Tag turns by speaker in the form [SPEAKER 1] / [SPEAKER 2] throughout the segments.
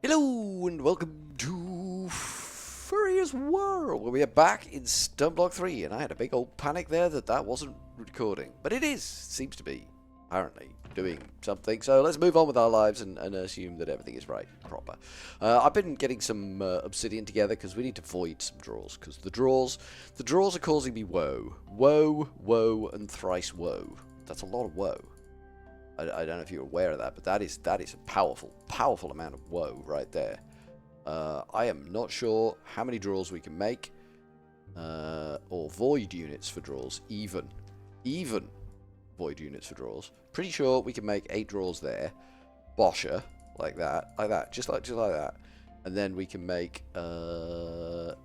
[SPEAKER 1] Hello and welcome to Furryearsworld, where we are back in Stunblock 3, and I had a big old panic there that wasn't recording, but it is, seems to be, apparently, doing something, so let's move on with our lives and assume that everything is right and proper. I've been getting some obsidian together because we need to void some drawers, because the drawers are causing me woe, and thrice woe. That's a lot of woe. I don't know if you're aware of that, but that is a powerful amount of woe right there. I am not sure how many drawers we can make, or void units for drawers, even void units for drawers. Pretty sure we can make 8 drawers there, bosher, like that, just like that, and then we can make 8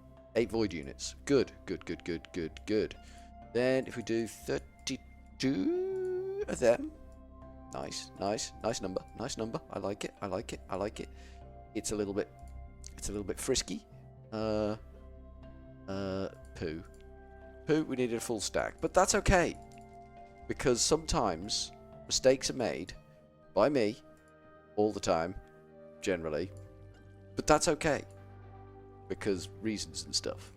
[SPEAKER 1] void units. Good. Then if we do 32 of them. Nice number. I like it. It's a little bit frisky. Poo. We needed a full stack, but that's okay, because sometimes mistakes are made by me, all the time, generally, but that's okay, because reasons and stuff.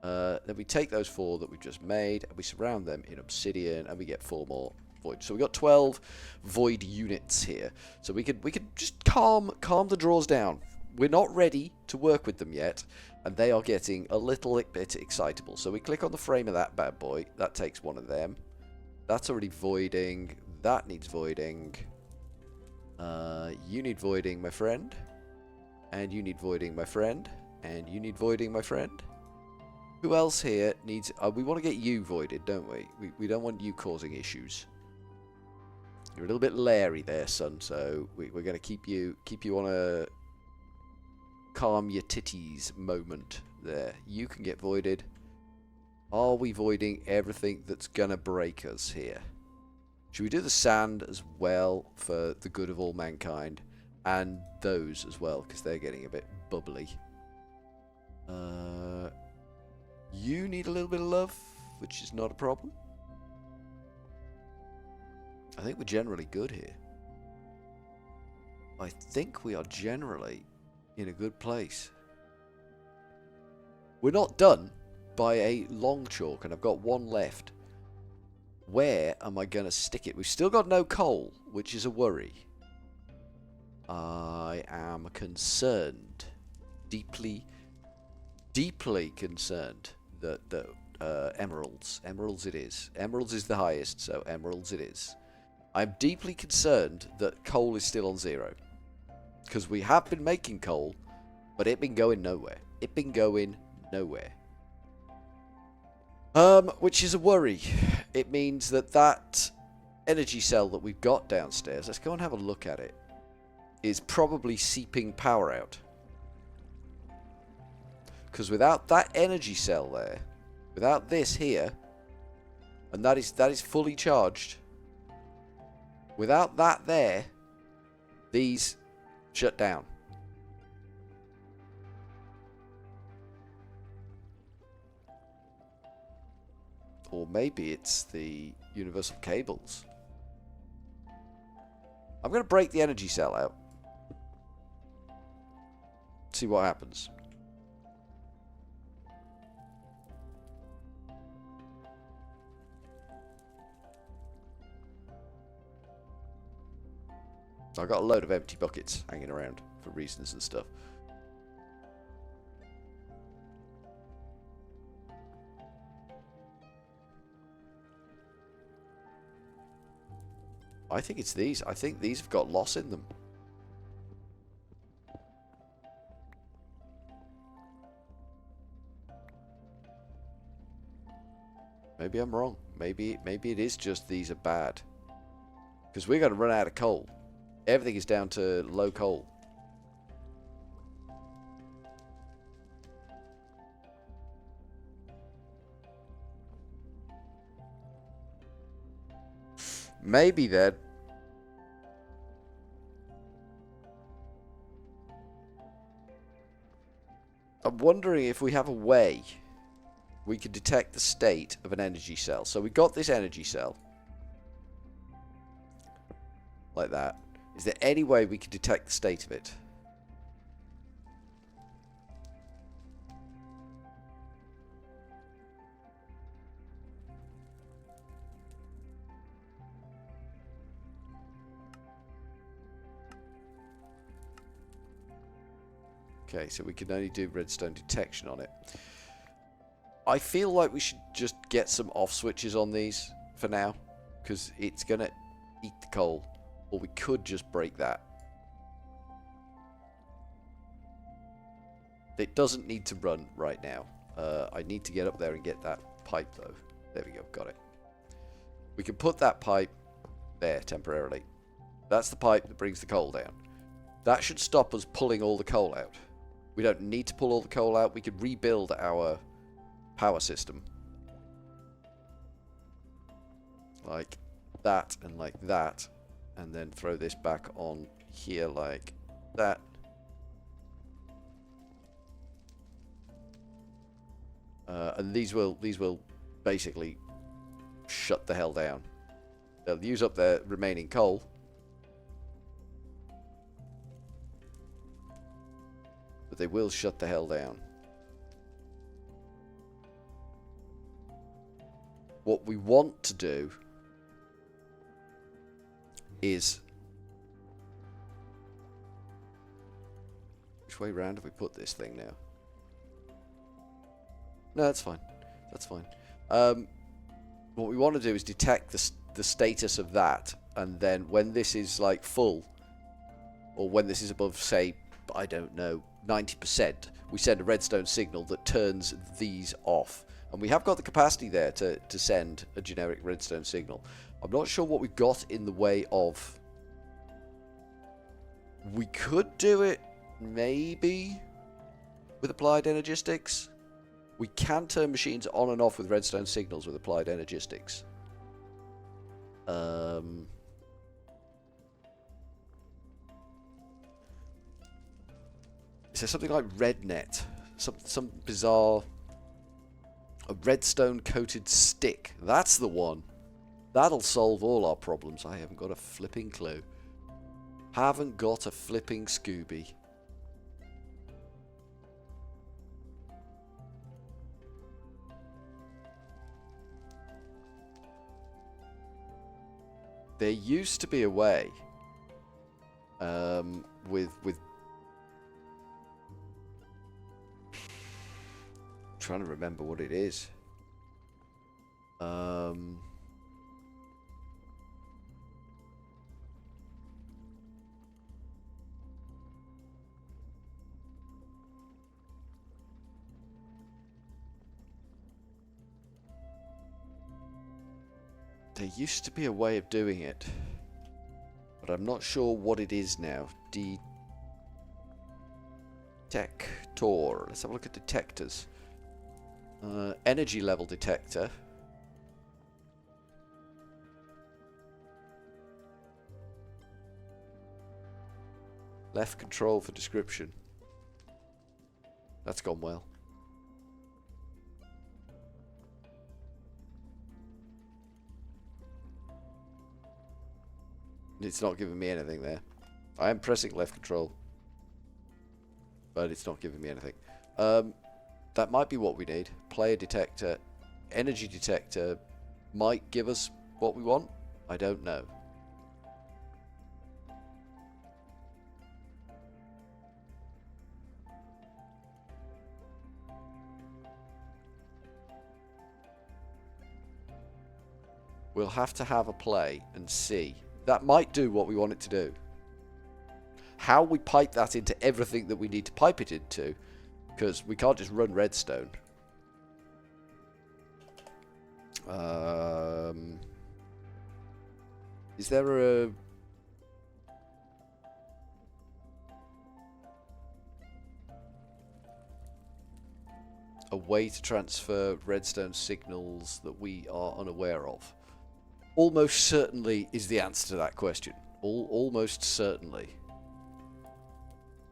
[SPEAKER 1] Then we take those 4 that we've just made and we surround them in obsidian, and we get 4 more void. So we got 12 void units here. So we could just calm the drawers down. We're not ready to work with them yet, and they are getting a little bit excitable. So we click on the frame of that bad boy. That takes 1 of them. That's already voiding. That needs voiding. You need voiding, my friend. And you need voiding, my friend. And you need voiding, my friend. Who else here needs... we want to get you voided, don't we? We don't want you causing issues. You're a little bit leery there, son, so we're going to keep you on a calm your titties moment there. You can get voided. Are we voiding everything that's going to break us here? Should we do the sand as well for the good of all mankind? And those as well, because they're getting a bit bubbly. You need a little bit of love, which is not a problem. I think we're generally good here. I think we are generally in a good place. We're not done by a long chalk, and I've got 1 left. Where am I going to stick it? We've still got no coal, which is a worry. I am concerned. Deeply concerned that emeralds it is. Emeralds is the highest, so emeralds it is. I'm deeply concerned that coal is still on 0. Because we have been making coal, but it's been going nowhere. Which is a worry. It means that energy cell that we've got downstairs, let's go and have a look at it, is probably seeping power out. Because without that energy cell there, without this here, and that is fully charged, without that there, these shut down. Or maybe it's the universal cables. I'm going to break the energy cell out. See what happens. I've got a load of empty buckets hanging around for reasons and stuff. I think it's these. I think these have got loss in them. Maybe I'm wrong. Maybe it is just these are bad. Because we're going to run out of coal. Everything is down to low coal. Maybe then. I'm wondering if we have a way we can detect the state of an energy cell. So we got this energy cell. Like that. Is there any way we could detect the state of it? Okay, so we can only do redstone detection on it. I feel like we should just get some off switches on these for now, because it's going to eat the coal. Or we could just break that. It doesn't need to run right now. I need to get up there and get that pipe, though. There we go, got it. We can put that pipe there temporarily. That's the pipe that brings the coal down. That should stop us pulling all the coal out. We don't need to pull all the coal out. We could rebuild our power system. Like that and like that. And then throw this back on here like that. And these will basically shut the hell down. They'll use up their remaining coal. But they will shut the hell down. What we want to do is... Which way round have we put this thing now? No, that's fine. That's fine. What we want to do is detect the status of that, and then when this is like full, or when this is above, say, I don't know, 90%, we send a redstone signal that turns these off. And we have got the capacity there to send a generic redstone signal. I'm not sure what we've got in the way of... We could do it, maybe, with applied energistics. We can turn machines on and off with redstone signals with applied energistics. Is there something like RedNet? Some bizarre... A redstone coated stick. That's the one. That'll solve all our problems. I haven't got a flipping clue. Haven't got a flipping Scooby. There used to be a way with trying to remember what it is. There used to be a way of doing it, but I'm not sure what it is now. Detector. Let's have a look at detectors. Energy level detector. Left control for description. That's gone well. It's not giving me anything there. I am pressing left control, but it's not giving me anything. That might be what we need. Player detector, energy detector might give us what we want. I don't know. We'll have to have a play and see. That might do what we want it to do. How we pipe that into everything that we need to pipe it into, because we can't just run redstone. Is there a way to transfer redstone signals that we are unaware of? Almost certainly is the answer to that question. Almost certainly.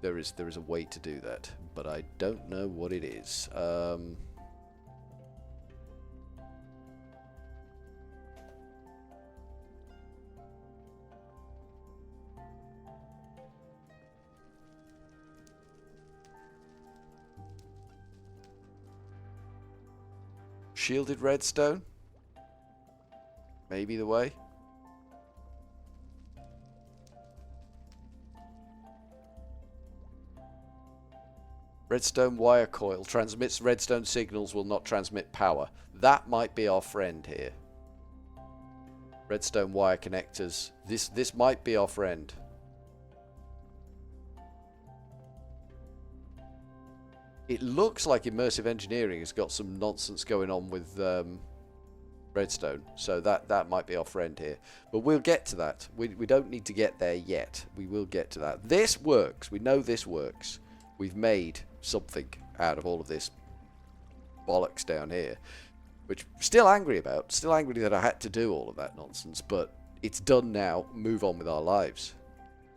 [SPEAKER 1] There is a way to do that, but I don't know what it is. Shielded redstone. Maybe the way. Redstone wire coil transmits redstone signals, will not transmit power. That might be our friend here. Redstone wire connectors. This might be our friend. It looks like immersive engineering has got some nonsense going on with redstone, so that might be our friend here. But we'll get to that. We don't need to get there yet. We will get to that. This works. We know this works. We've made something out of all of this bollocks down here, which I'm still angry about. Still angry that I had to do all of that nonsense, but it's done now. Move on with our lives.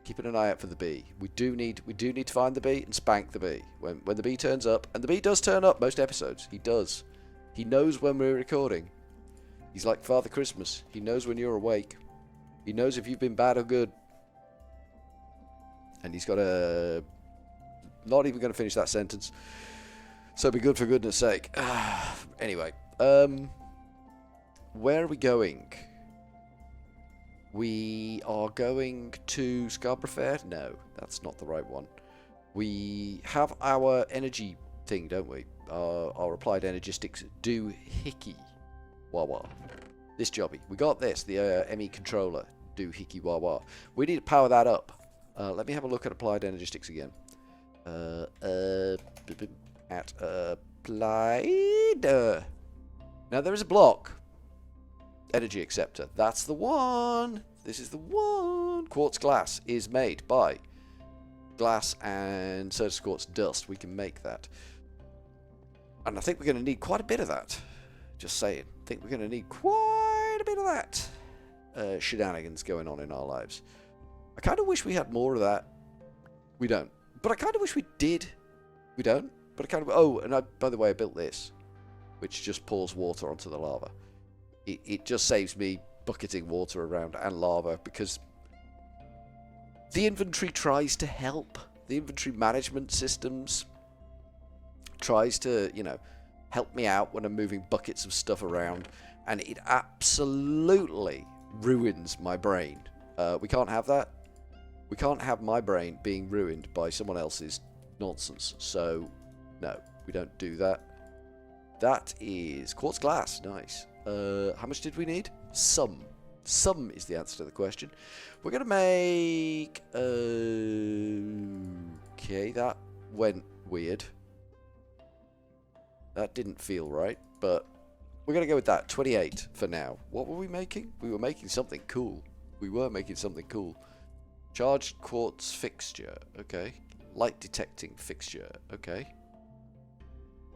[SPEAKER 1] Keeping an eye out for the bee. We do need to find the bee and spank the bee when the bee turns up, and the bee does turn up most episodes. He does. He knows when we're recording. He's like Father Christmas. He knows when you're awake. He knows if you've been bad or good. And he's got a... Not even going to finish that sentence. So be good for goodness sake. Anyway. Where are we going? We are going to Scarborough Fair? No, that's not the right one. We have our energy thing, don't we? Our applied energistics doohickey wah-wah. This jobby. We got this, the ME controller doohickey wah-wah. We need to power that up. Let me have a look at applied energistics again. At applied. Now there is a block. Energy acceptor. That's the one. This is the one. Quartz glass is made by glass and surface quartz dust. We can make that. And I think we're going to need quite a bit of that. Just saying. I think we're going to need quite a bit of that shenanigans going on in our lives. I kind of wish we had more of that. We don't. But I kind of wish we did. We don't. But I kind of... Oh, and by the way, I built this, which just pours water onto the lava. It just saves me bucketing water around and lava, because the inventory tries to help. The inventory management systems tries to, you know, help me out when I'm moving buckets of stuff around, and it absolutely ruins my brain. We can't have that. We can't have my brain being ruined by someone else's nonsense. So, no, we don't do that. That is quartz glass. Nice. How much did we need? Some. Some is the answer to the question. We're going to make... okay, that went weird. That didn't feel right, but we're going to go with that. 28 for now. What were we making? We were making something cool. We were making something cool. Charged quartz fixture. Okay. Light detecting fixture. Okay.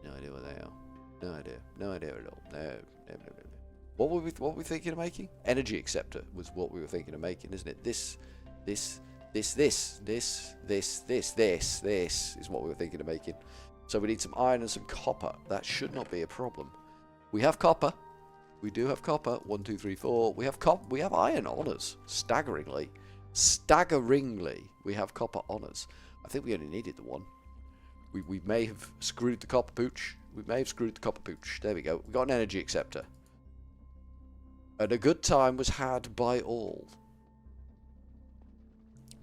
[SPEAKER 1] No idea what they are. No idea. No idea at all. No. What were we thinking of making? Energy acceptor was what we were thinking of making, isn't it? This is what we were thinking of making. So we need some iron and some copper. That should not be a problem. We have copper. We do have copper. 1, 2, 3, 4. We have iron on us. Staggeringly, we have copper on us. I think we only needed the one. We may have screwed the copper pooch. We may have screwed the copper pooch. There we go. We got an energy acceptor. And a good time was had by all.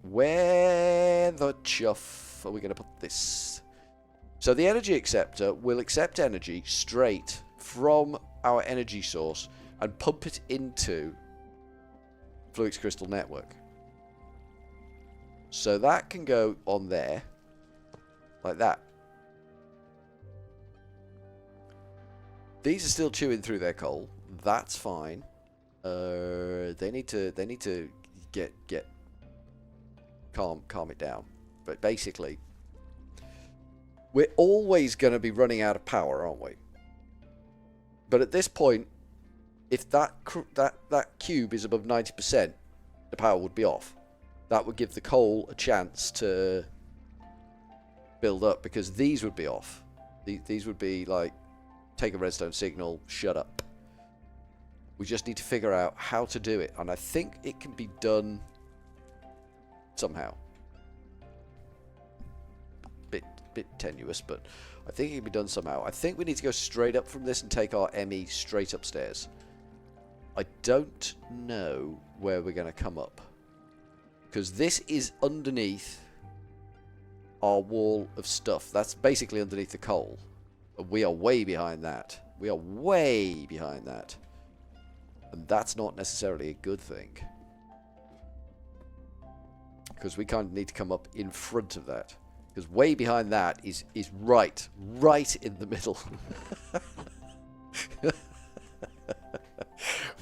[SPEAKER 1] Where the chuff are we going to put this? So the energy acceptor will accept energy straight from our energy source and pump it into Fluix Crystal Network. So that can go on there, like that. These are still chewing through their coal. That's fine. They need to get calm it down. But basically, we're always going to be running out of power, aren't we? But at this point, if that cube is above 90%, the power would be off. That would give the coal a chance to build up, because these would be off. These would be like, take a redstone signal, shut up. We just need to figure out how to do it, and I think it can be done somehow. Bit bit tenuous, but I think it can be done somehow. I think we need to go straight up from this and take our ME straight upstairs. I don't know where we're going to come up, because this is underneath our wall of stuff. That's basically underneath the coal. We are way behind that. We are way behind that. And that's not necessarily a good thing, because we kind of need to come up in front of that. Because way behind that is right in the middle.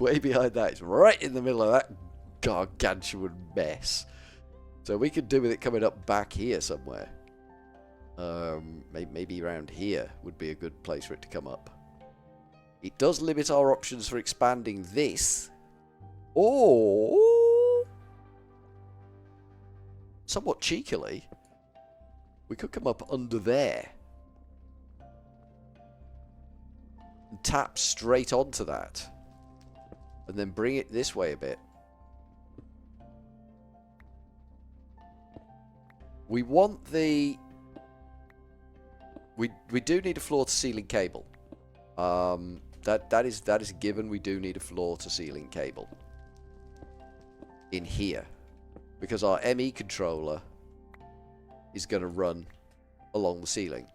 [SPEAKER 1] Way behind that is right in the middle of that gargantuan mess. So we could do with it coming up back here somewhere. Maybe around here would be a good place for it to come up. It does limit our options for expanding this. Or, somewhat cheekily, we could come up under there and tap straight onto that, and then bring it this way a bit. We want the... We do need a floor-to-ceiling cable. That is a given. We do need a floor-to-ceiling cable in here, because our ME controller is going to run along the ceiling.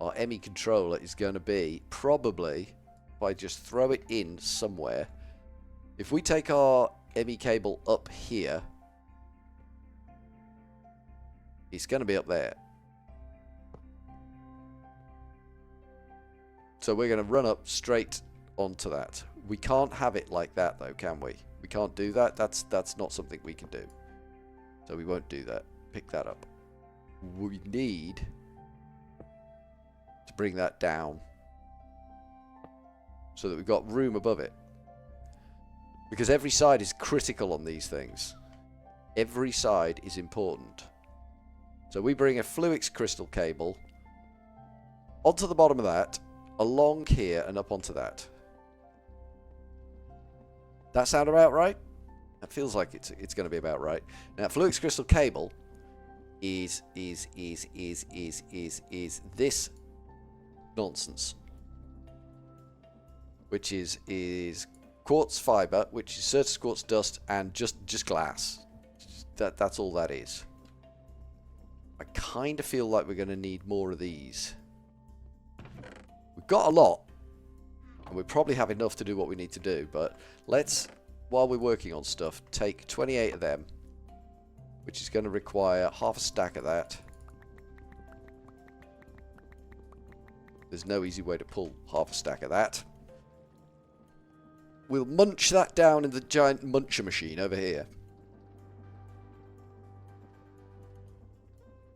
[SPEAKER 1] Our ME controller is going to be probably, if I just throw it in somewhere, if we take our ME cable up here, it's going to be up there. So we're going to run up straight onto that. We can't have it like that though, can we? We can't do that. That's not something we can do. So we won't do that. Pick that up. We need to bring that down so that we've got room above it. Because every side is critical on these things. Every side is important. So we bring a Fluix crystal cable onto the bottom of that, along here and up onto that. That sound about right? That feels like it's going to be about right. Now, Fluix crystal cable is this nonsense, which is quartz fiber, which is Certus quartz dust, and just glass. That's all that is. I kind of feel like we're going to need more of these. We've got a lot, and we probably have enough to do what we need to do, but let's, while we're working on stuff, take 28 of them, which is going to require half a stack of that. There's no easy way to pull half a stack of that. We'll munch that down in the giant muncher machine over here.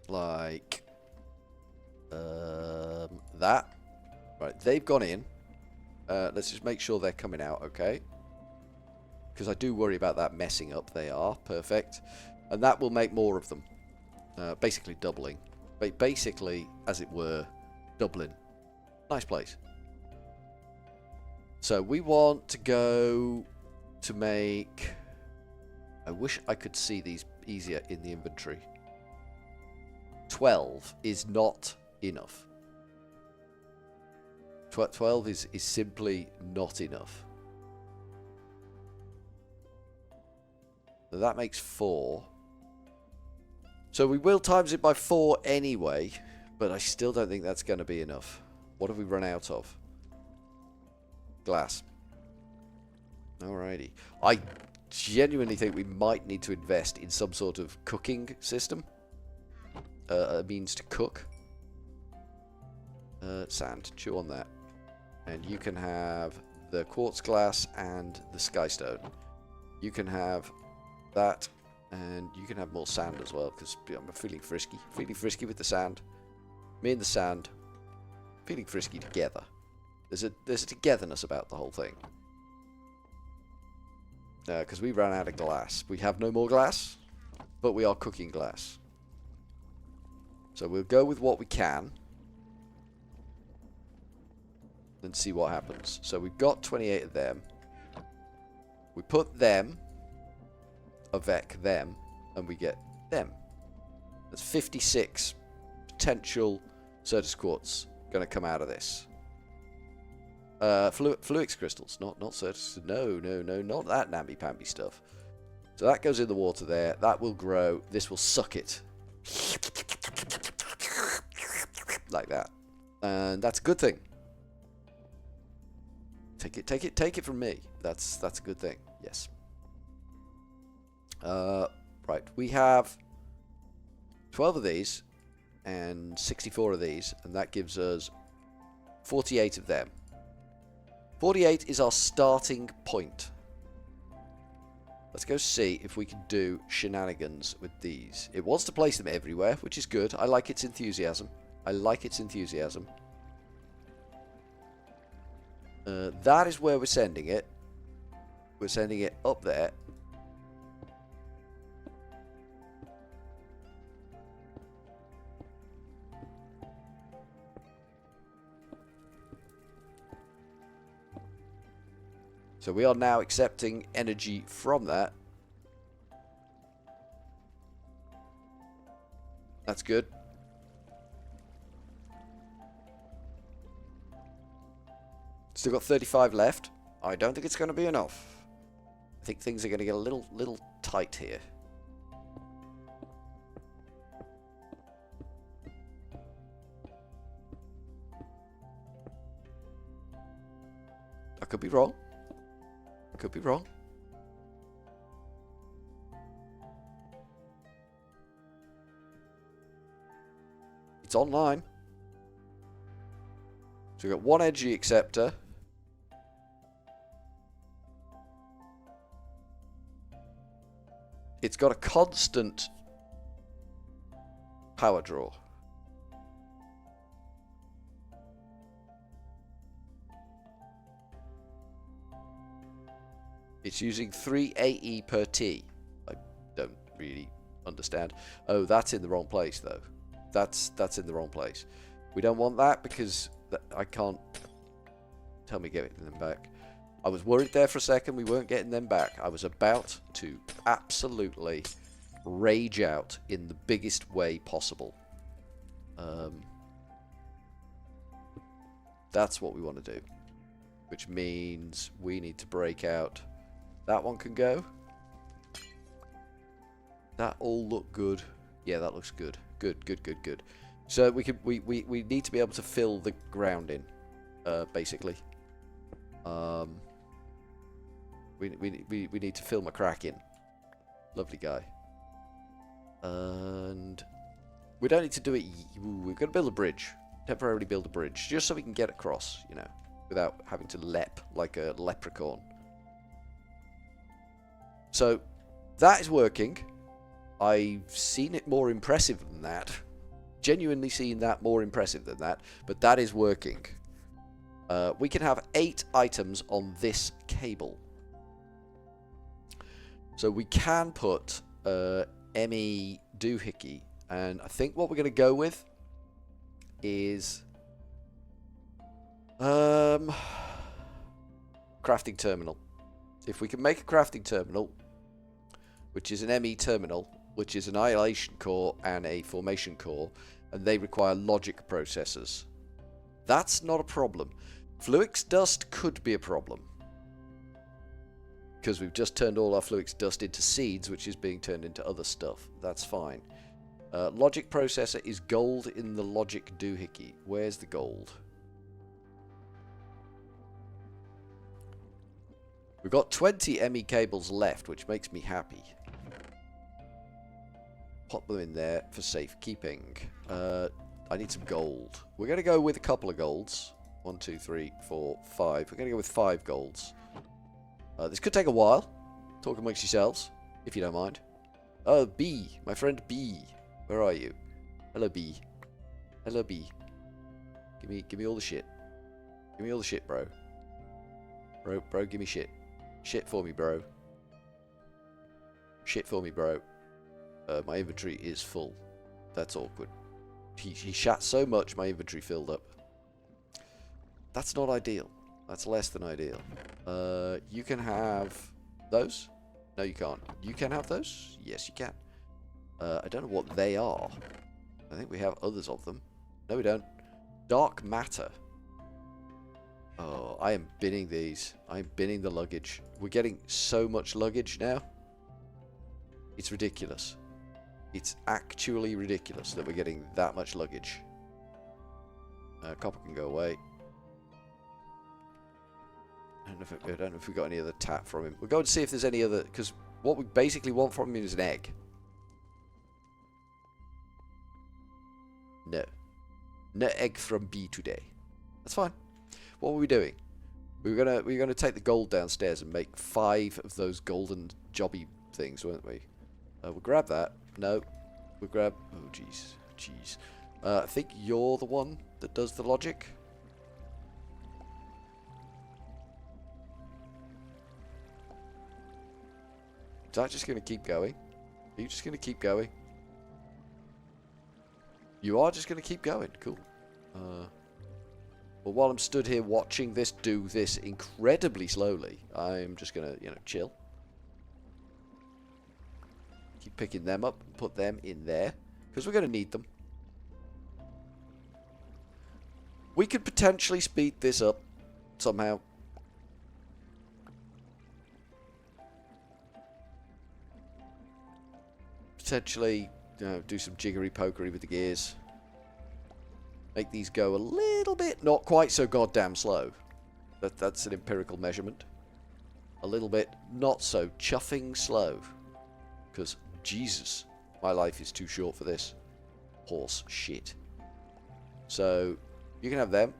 [SPEAKER 1] Like that. Right, they've gone in. Let's just make sure they're coming out, okay? Because I do worry about that messing up. They are. Perfect. And that will make more of them. Basically doubling. Basically, as it were, doubling. Nice place. So we want to go to make... I wish I could see these easier in the inventory. 12 is not enough. 12 is simply not enough. So that makes 4. So we will times it by 4 anyway, but I still don't think that's going to be enough. What have we run out of? Glass. Alrighty. I genuinely think we might need to invest in some sort of cooking system. A means to cook. Sand. Chew on that. And you can have the quartz glass and the skystone. You can have that, and you can have more sand as well, because I'm feeling frisky. Feeling frisky with the sand. Me and the sand. Feeling frisky together. There's a togetherness about the whole thing. Because we ran out of glass. We have no more glass, but we are cooking glass. So we'll go with what we can. And see what happens. So we've got 28 of them. We put them, avec them, and we get them. That's 56 potential Certus quartz going to come out of this? Fluix crystals, not Certus. No, not that namby-pamby stuff. So that goes in the water there. That will grow. This will suck it. Like that. And that's a good thing. Take it from me. That's a good thing. Yes. Right. We have 12 of these and 64 of these, and that gives us 48 of them. 48 is our starting point. Let's go see if we can do shenanigans with these. It wants to place them everywhere, which is good. I like its enthusiasm. That is where we're sending it. We're sending it up there. So we are now accepting energy from that. That's good. Still got 35 left. I don't think it's going to be enough. I think things are going to get a little tight here. I could be wrong. Could be wrong. It's online. So we've got one energy acceptor. It's got a constant power draw. It's using 3 AE per T. I don't really understand. Oh, that's in the wrong place, though. That's in the wrong place. We don't want that because I can't... Tell me getting them back. I was worried there for a second we weren't getting them back. I was about to absolutely rage out in the biggest way possible. That's what we want to do. Which means we need to break out... That one can go. That all look good. Yeah, that looks good. Good. So we need to be able to fill the ground in, basically. We need to fill my crack in. Lovely guy. And we don't need to do it. We're going to build a bridge. Temporarily build a bridge, just so we can get across, you know, without having to lep like a leprechaun. So, that is working. I've seen it more impressive than that. Genuinely seen that more impressive than that. But that is working. We can have 8 items on this cable. So we can put ME doohickey. And I think what we're going to go with is... crafting terminal. If we can make a crafting terminal... which is an ME terminal, which is an annihilation core and a formation core, and they require logic processors. That's not a problem. Fluix dust could be a problem, because we've just turned all our Fluix dust into seeds, which is being turned into other stuff. That's fine. Logic processor is gold in the logic doohickey. Where's the gold? We've got 20 ME cables left, which makes me happy. Pop them in there for safekeeping. I need some gold. We're going to go with a couple of golds. 1, 2, 3, 4, 5. We're going to go with 5 golds. This could take a while. Talk amongst yourselves, if you don't mind. Oh, B. My friend B. Where are you? Hello, B. Hello, B. Give me all the shit. Give me all the shit, bro. Bro, give me shit. Shit for me, bro. Shit for me, bro. My inventory is full. That's awkward. He shat so much, my inventory filled up. That's not ideal. That's less than ideal. You can have those? No, you can't. You can have those? Yes, you can. I don't know what they are. I think we have others of them. No, we don't. Dark matter. Oh, I am binning these. I'm binning the luggage. We're getting so much luggage now. It's ridiculous. It's actually ridiculous that we're getting that much luggage. Copper can go away. I don't know if we got any other tap from him. We'll go and see if there's any other... Because what we basically want from him is an egg. No. No egg from B today. That's fine. What were we doing? We were gonna take the gold downstairs and make 5 of those golden jobby things, weren't we? We'll grab that. No. We'll grab... Oh, jeez. Jeez. I think you're the one that does the logic. Is that just going to keep going? Are you just going to keep going? You are just going to keep going. Cool. Well, while I'm stood here watching this do this incredibly slowly, I'm just going to, you know, chill. Keep picking them up and put them in there. Because we're going to need them. We could potentially speed this up somehow. Potentially, you know, do some jiggery pokery with the gears. Make these go a little bit, not quite so goddamn slow. That's an empirical measurement. A little bit not so chuffing slow. Because, Jesus, my life is too short for this. Horse shit. So, you can have them.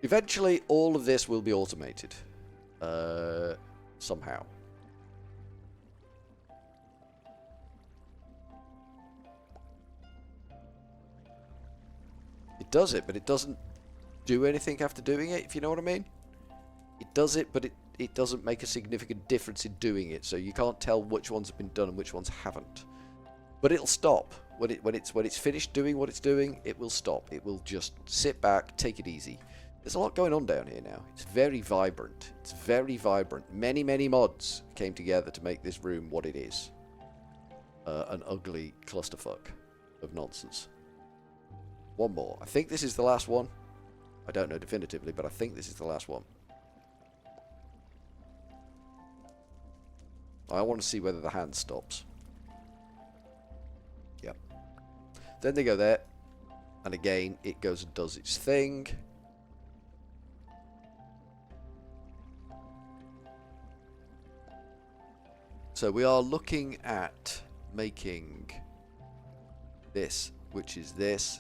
[SPEAKER 1] Eventually, all of this will be automated. Somehow. It does it, but it doesn't do anything after doing it, if you know what I mean. It does it, but it doesn't make a significant difference in doing it, so you can't tell which ones have been done and which ones haven't. But it'll stop. When it's finished doing what it's doing, it will stop. It will just sit back, take it easy. There's a lot going on down here now. It's very vibrant. It's very vibrant. Many, many mods came together to make this room what it is. An ugly clusterfuck of nonsense. One more. I think this is the last one. I don't know definitively, but I think this is the last one. I want to see whether the hand stops. Yep. Then they go there. And again, it goes and does its thing. So we are looking at making this, which is this.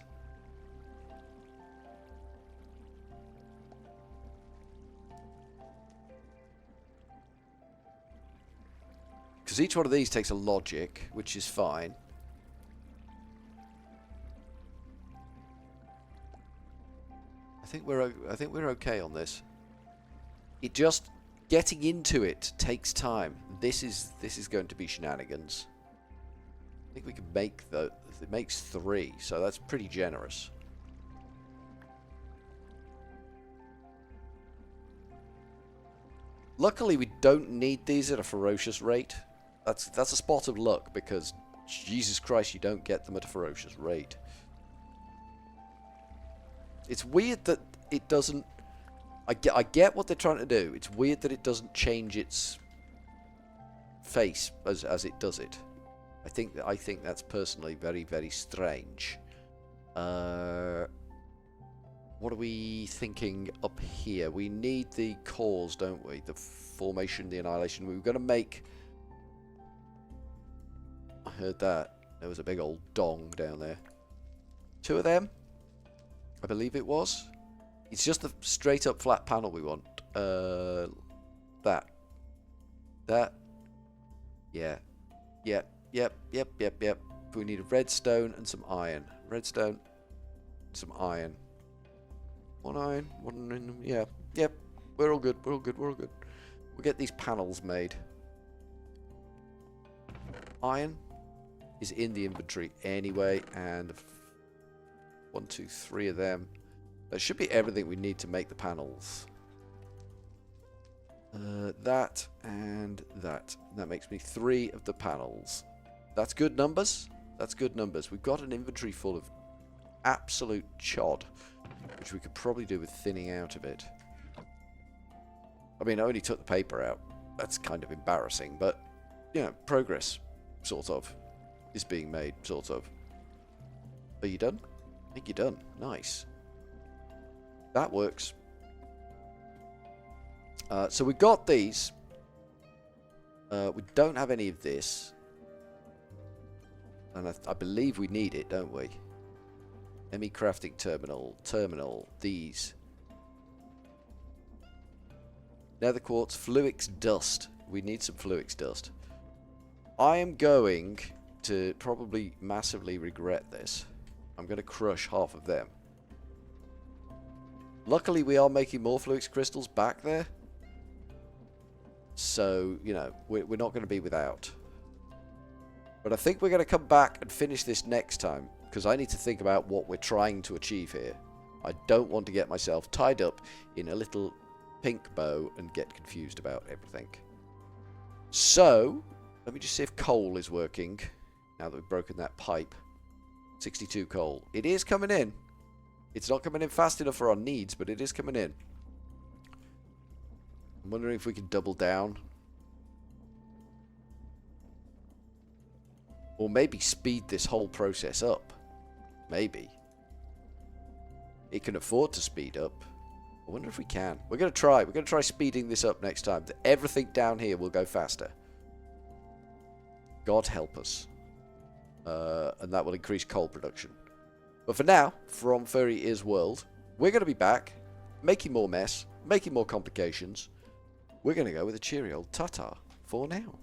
[SPEAKER 1] Because each one of these takes a logic, which is fine. I think we're okay on this. It just getting into it takes time. This is going to be shenanigans. I think we can make it makes 3, so that's pretty generous. Luckily, we don't need these at a ferocious rate. That's a spot of luck, because Jesus Christ, you don't get them at a ferocious rate. It's weird that it doesn't... I get what they're trying to do. It's weird that it doesn't change its face as it does it. I think that's personally very, very strange. What are we thinking up here? We need the cores, don't we? The formation, the annihilation. We were going to make... I heard that. There was a big old dong down there. 2 of them, I believe it was. It's just the straight up flat panel we want. That. Yeah. Yep. We need a redstone and some iron. Redstone, some iron. 1 iron, 1... yeah. Yep. We're all good. We'll get these panels made. Iron is in the inventory anyway, and 1, 2, 3 of them. That should be everything we need to make the panels. that, and that. That makes me 3 of the panels. That's good numbers. That's good numbers. We've got an inventory full of absolute chod, which we could probably do with thinning out a bit. I mean, I only took the paper out. That's kind of embarrassing, but, you know, progress, sort of, is being made, sort of. Are you done? I think you're done. Nice. That works. So we've got these. We don't have any of this. And I believe we need it, don't we? ME crafting terminal, these. Nether quartz, Fluix dust. We need some Fluix dust. I am going to probably massively regret this. I'm going to crush half of them. Luckily, we are making more Fluix crystals back there. So, you know, we're not going to be without. But I think we're going to come back and finish this next time, because I need to think about what we're trying to achieve here. I don't want to get myself tied up in a little pink bow and get confused about everything. So, let me just see if coal is working, now that we've broken that pipe. 62 coal. It is coming in. It's not coming in fast enough for our needs, but it is coming in. I'm wondering if we can double down. Or maybe speed this whole process up. Maybe. It can afford to speed up. I wonder if we can. We're going to try. We're going to try speeding this up next time. Everything down here will go faster. God help us. And that will increase coal production. But for now, from Furryearsworld, we're going to be back, making more mess, making more complications. We're going to go with a cheery old ta-ta for now.